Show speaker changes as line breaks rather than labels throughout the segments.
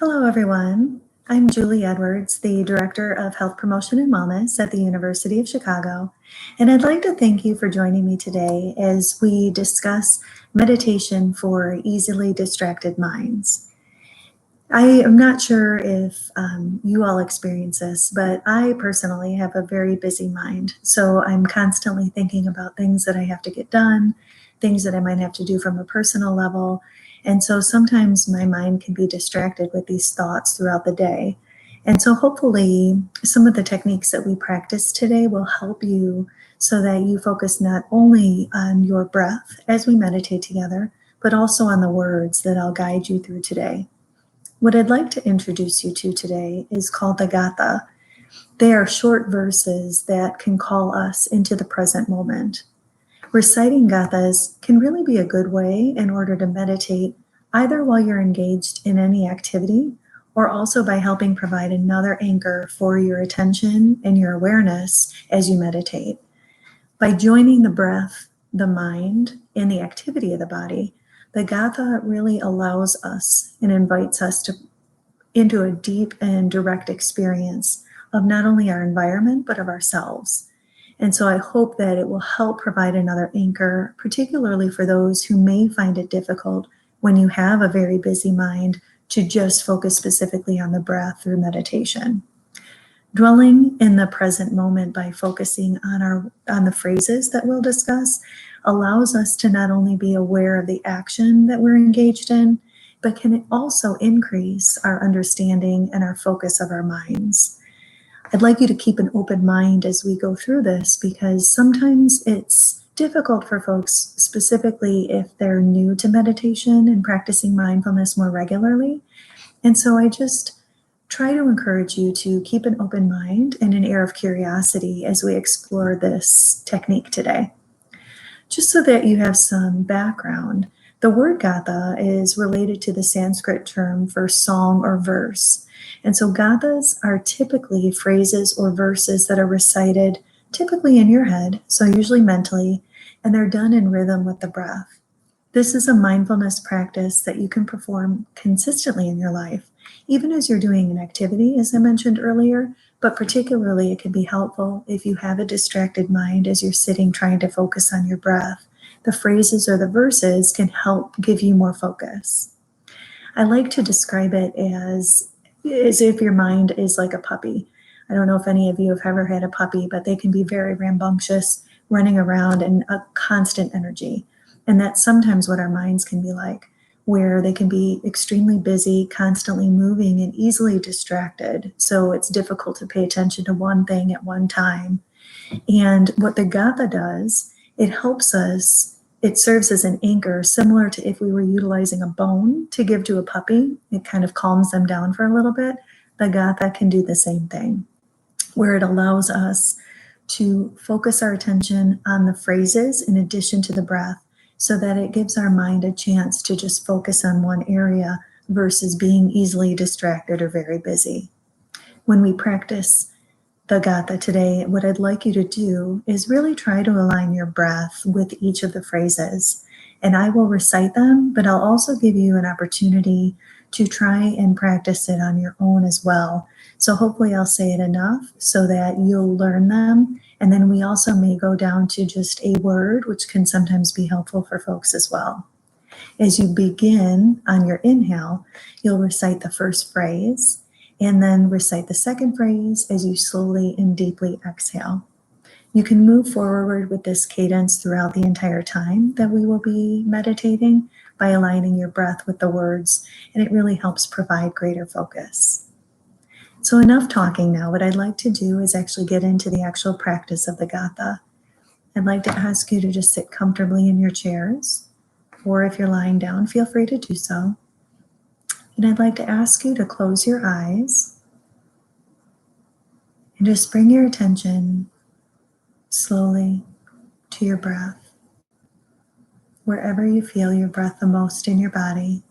Hello, everyone. I'm Julie Edwards, the Director of Health Promotion and Wellness at the University of Chicago, and I'd like to thank you for joining me today as we discuss meditation for easily distracted minds. I am not sure if you all experience this, but I personally have a very busy mind, so I'm constantly thinking about things that I have to get done, things that I might have to do from a personal level. And so sometimes my mind can be distracted with these thoughts throughout the day. And so hopefully some of the techniques that we practice today will help you so that you focus not only on your breath as we meditate together, but also on the words that I'll guide you through today. What I'd like to introduce you to today is called the Gatha. They are short verses that can call us into the present moment. Reciting gathas can really be a good way in order to meditate either while you're engaged in any activity or also by helping provide another anchor for your attention and your awareness as you meditate. By joining the breath, the mind, and the activity of the body, the gatha really allows us and invites us into a deep and direct experience of not only our environment, but of ourselves. And so I hope that it will help provide another anchor, particularly for those who may find it difficult when you have a very busy mind to just focus specifically on the breath through meditation. Dwelling in the present moment by focusing on the phrases that we'll discuss allows us to not only be aware of the action that we're engaged in, but can also increase our understanding and our focus of our minds. I'd like you to keep an open mind as we go through this because sometimes it's difficult for folks, specifically if they're new to meditation and practicing mindfulness more regularly. And so I just try to encourage you to keep an open mind and an air of curiosity as we explore this technique today. Just so that you have some background, the word gatha is related to the Sanskrit term for song or verse. And so gathas are typically phrases or verses that are recited typically in your head, so usually mentally, and they're done in rhythm with the breath. This is a mindfulness practice that you can perform consistently in your life, even as you're doing an activity, as I mentioned earlier, but particularly it can be helpful if you have a distracted mind as you're sitting trying to focus on your breath. The phrases or the verses can help give you more focus. I like to describe it as if your mind is like a puppy. I don't know if any of you have ever had a puppy, but they can be very rambunctious, running around in a constant energy. And that's sometimes what our minds can be like, where they can be extremely busy, constantly moving, and easily distracted. So it's difficult to pay attention to one thing at one time. And what the gatha does, it helps us, it serves as an anchor, similar to if we were utilizing a bone to give to a puppy. It kind of calms them down for a little bit. The gatha can do the same thing, where it allows us to focus our attention on the phrases in addition to the breath, so that it gives our mind a chance to just focus on one area versus being easily distracted or very busy. When we practice the gatha today, what I'd like you to do is really try to align your breath with each of the phrases. And I will recite them, but I'll also give you an opportunity to try and practice it on your own as well. So hopefully I'll say it enough so that you'll learn them. And then we also may go down to just a word, which can sometimes be helpful for folks as well. As you begin on your inhale, you'll recite the first phrase and then recite the second phrase as you slowly and deeply exhale. You can move forward with this cadence throughout the entire time that we will be meditating by aligning your breath with the words, and it really helps provide greater focus. So enough talking now. What I'd like to do is actually get into the actual practice of the gatha. I'd like to ask you to just sit comfortably in your chairs, or if you're lying down, feel free to do so. And I'd like to ask you to close your eyes and just bring your attention slowly to your breath, wherever you feel your breath the most in your body.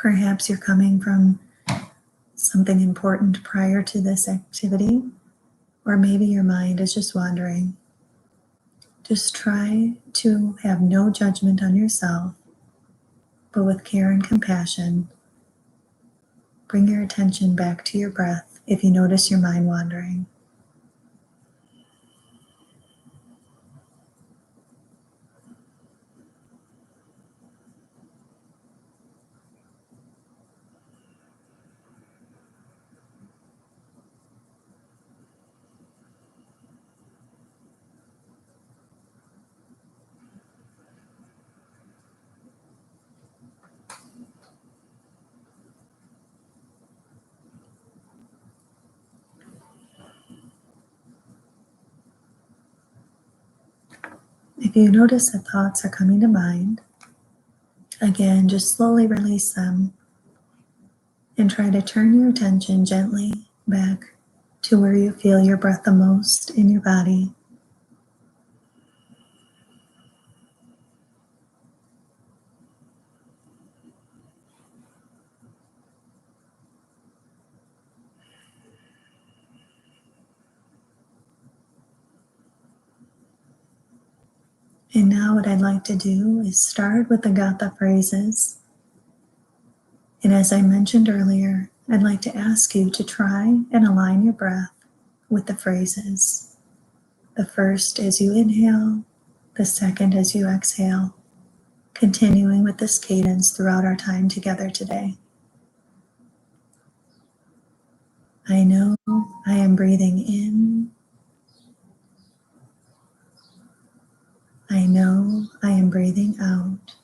Perhaps you're coming from something important prior to this activity, or maybe your mind is just wandering. Just try to have no judgment on yourself, but with care and compassion, bring your attention back to your breath if you notice your mind wandering. If you notice that thoughts are coming to mind, again, just slowly release them and try to turn your attention gently back to where you feel your breath the most in your body. And now what I'd like to do is start with the Gatha phrases. And as I mentioned earlier, I'd like to ask you to try and align your breath with the phrases. The first as you inhale, the second as you exhale, continuing with this cadence throughout our time together today. I know I am breathing in. I know I am breathing out.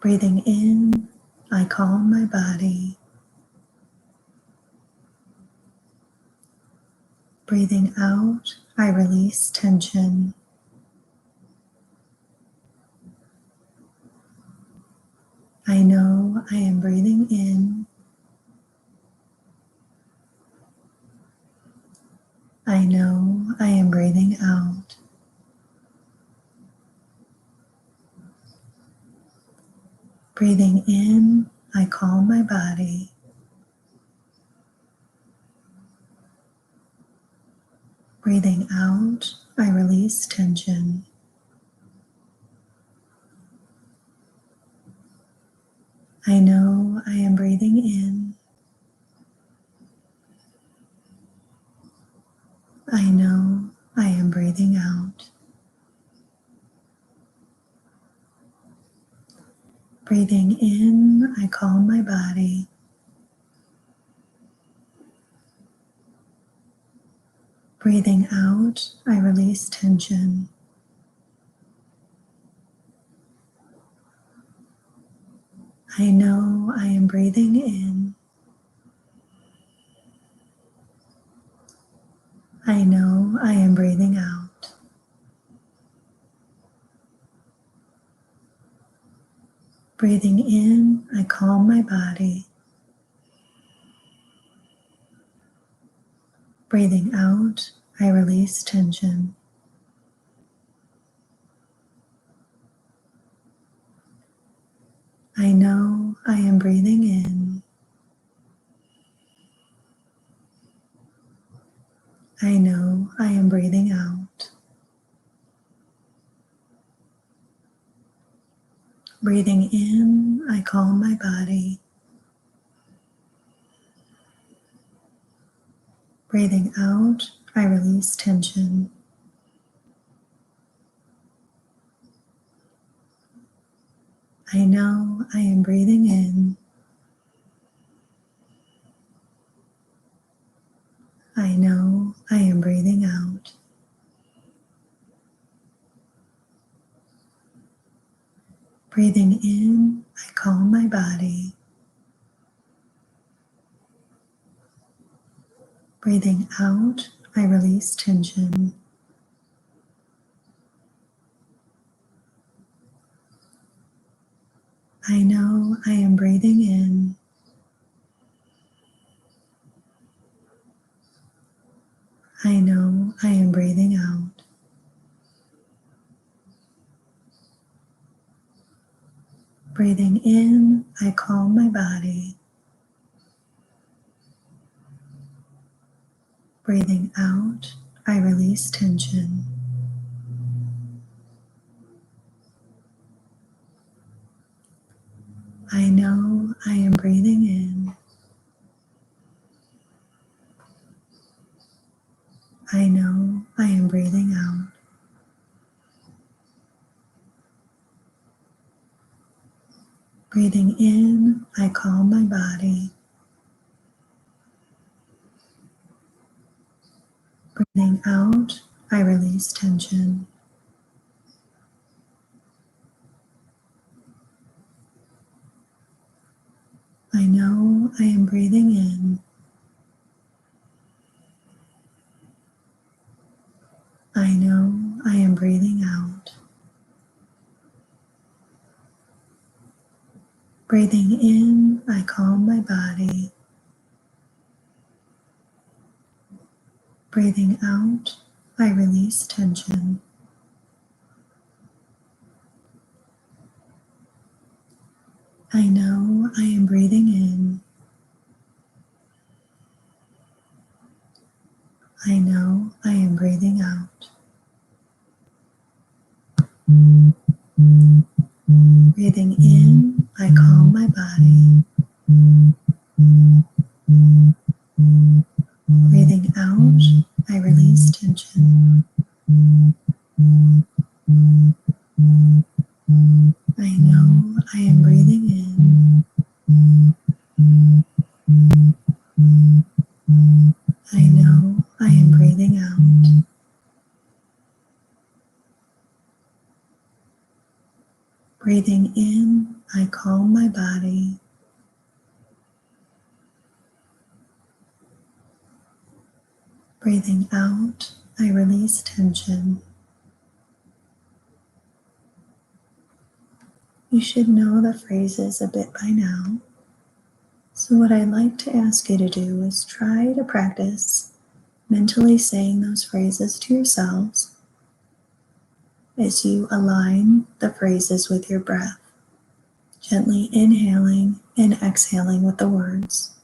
Breathing in, I calm my body. Breathing out, I release tension. I know I am breathing in. I know I am breathing out. Breathing in, I calm my body. Breathing out, I release tension. I know I am breathing in. I know I am breathing out. Breathing in, I calm my body. Breathing out, I release tension. I know I am breathing in. I know I am breathing out. Breathing in, I calm my body. Breathing out, I release tension. I know I am breathing in. I know I am breathing out. Breathing in, I calm my body. Breathing out, I release tension. I know I am breathing in. I know I am breathing out. Breathing in, I calm my body. Breathing out, I release tension. I know I am breathing in. I know I am breathing out. Breathing in, I calm my body. Breathing out, I release tension. I know I am breathing in. I know I am breathing out. Breathing in, I calm my body. Breathing out, I release tension. I know I am breathing in. I know I am breathing out. Breathing in, I calm my body. Breathing out, I release tension. I know I am breathing in. I know I am breathing out. Breathing in, I calm my body. Breathing out, I release tension. I know I am breathing in. I know I am breathing out. Breathing in, I calm my body. Breathing out, I release tension. You should know the phrases a bit by now. So what I'd like to ask you to do is try to practice mentally saying those phrases to yourselves as you align the phrases with your breath, gently inhaling and exhaling with the words.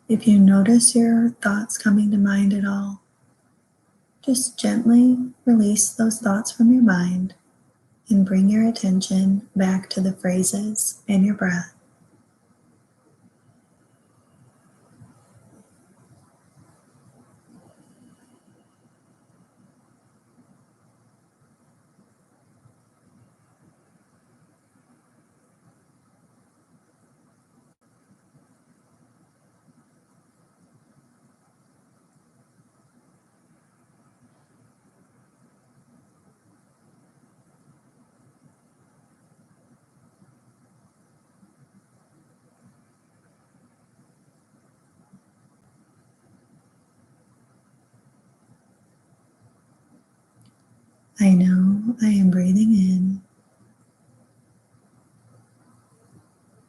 If you notice your thoughts coming to mind at all, just gently release those thoughts from your mind and bring your attention back to the phrases and your breath. I know I am breathing in.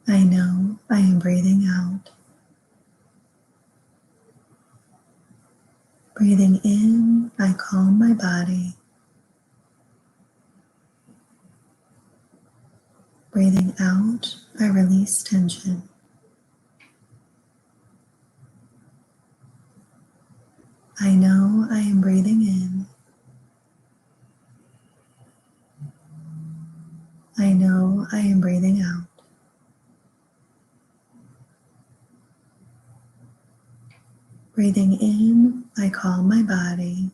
I know I am breathing out. Breathing in, I calm my body. Breathing out, I release tension. I know I am breathing in. I know I am breathing out. Breathing in, I calm my body.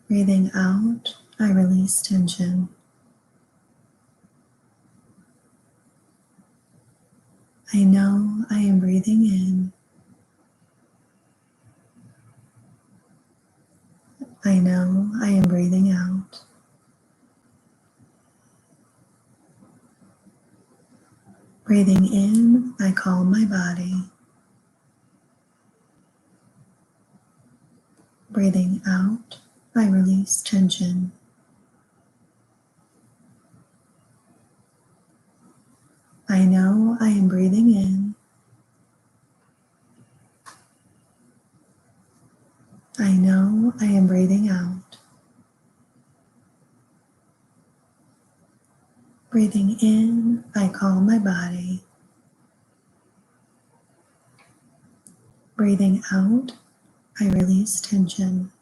Breathing out, I release tension. I know I am breathing in. I know I am breathing out. Breathing in, I calm my body. Breathing out, I release tension. I know I am breathing in. I know I am breathing out. Breathing in, I calm my body. Breathing out, I release tension.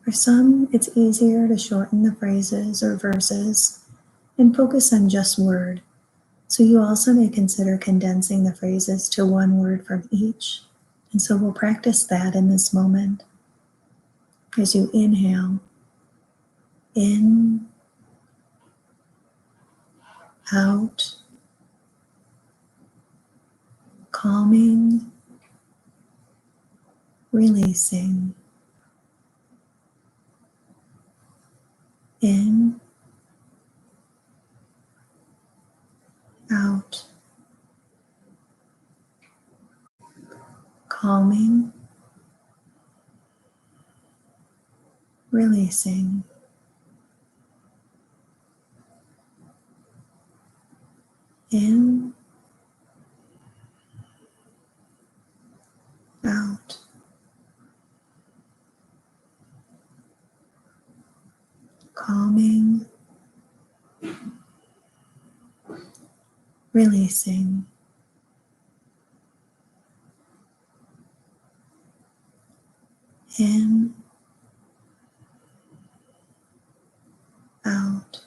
For some, it's easier to shorten the phrases or verses and focus on just word. So you also may consider condensing the phrases to one word from each. And so we'll practice that in this moment. As you inhale, in, out, calming, releasing, in, out, calming, releasing, in, out, calming, releasing, in, out,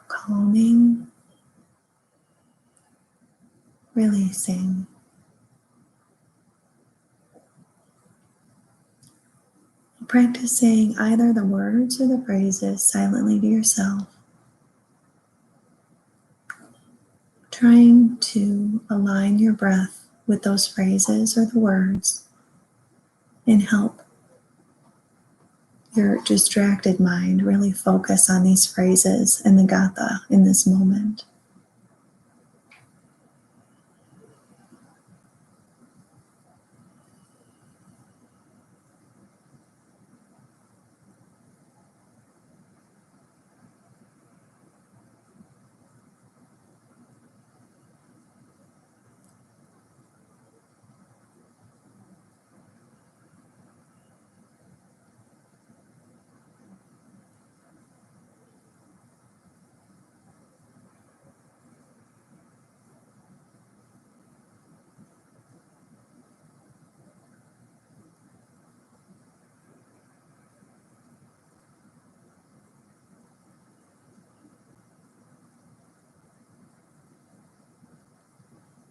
calming, releasing. Practice saying either the words or the phrases silently to yourself, trying to align your breath with those phrases or the words and help your distracted mind really focus on these phrases and the gatha in this moment.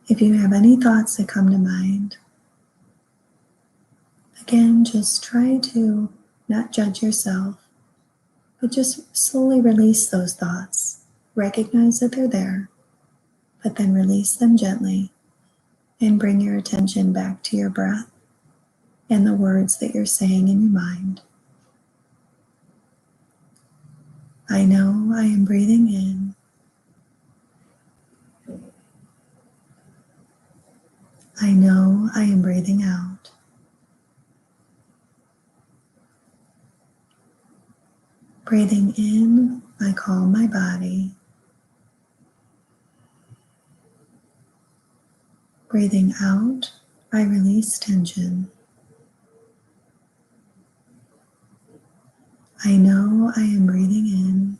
If you have any thoughts that come to mind, again, just try to not judge yourself, but just slowly release those thoughts. Recognize that they're there, but then release them gently and bring your attention back to your breath and the words that you're saying in your mind. I know I am breathing in. I know I am breathing out. Breathing in, I calm my body. Breathing out, I release tension. I know I am breathing in.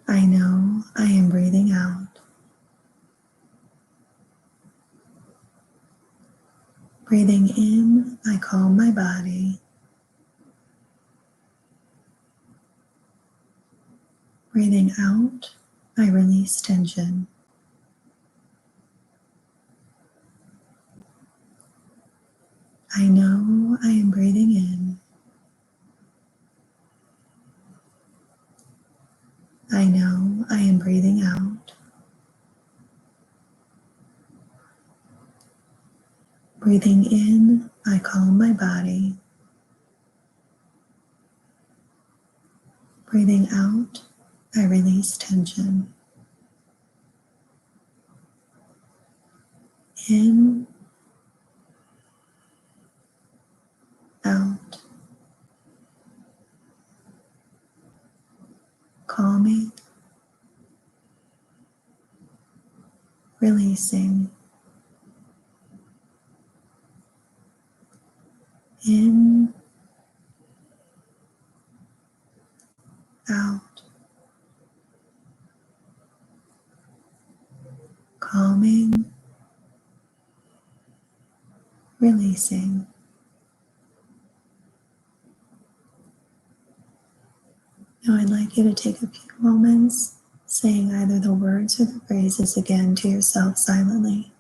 I know I am breathing out. Breathing in, I calm my body. Breathing out, I release tension. I know I am breathing in. I know I am breathing out. Breathing in, I calm my body. Breathing out, I release tension. In, out, calming, releasing. In, out, calming, releasing. Now I'd like you to take a few moments saying either the words or the phrases again to yourself silently.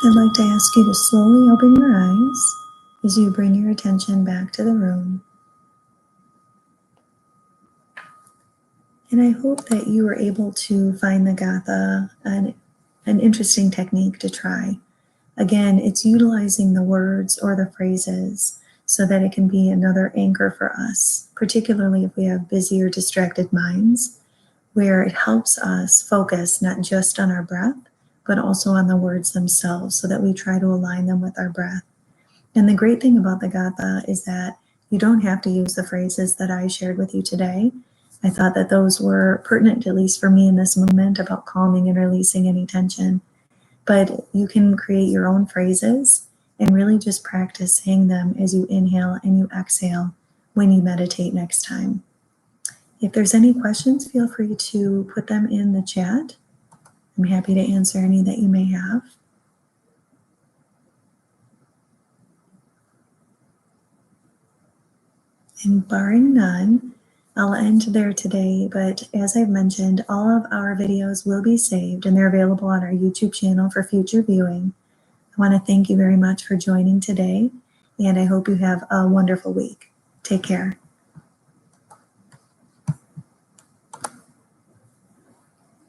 I'd like to ask you to slowly open your eyes as you bring your attention back to the room. And I hope that you were able to find the Gatha an interesting technique to try. Again, it's utilizing the words or the phrases so that it can be another anchor for us, particularly if we have busy or distracted minds, where it helps us focus not just on our breath, but also on the words themselves so that we try to align them with our breath. And the great thing about the Gatha is that you don't have to use the phrases that I shared with you today. I thought that those were pertinent, at least for me in this moment, about calming and releasing any tension. But you can create your own phrases and really just practice saying them as you inhale and you exhale when you meditate next time. If there's any questions, feel free to put them in the chat. I'm happy to answer any that you may have. And barring none, I'll end there today, but as I've mentioned, all of our videos will be saved and they're available on our YouTube channel for future viewing. I want to thank you very much for joining today, and I hope you have a wonderful week. Take care.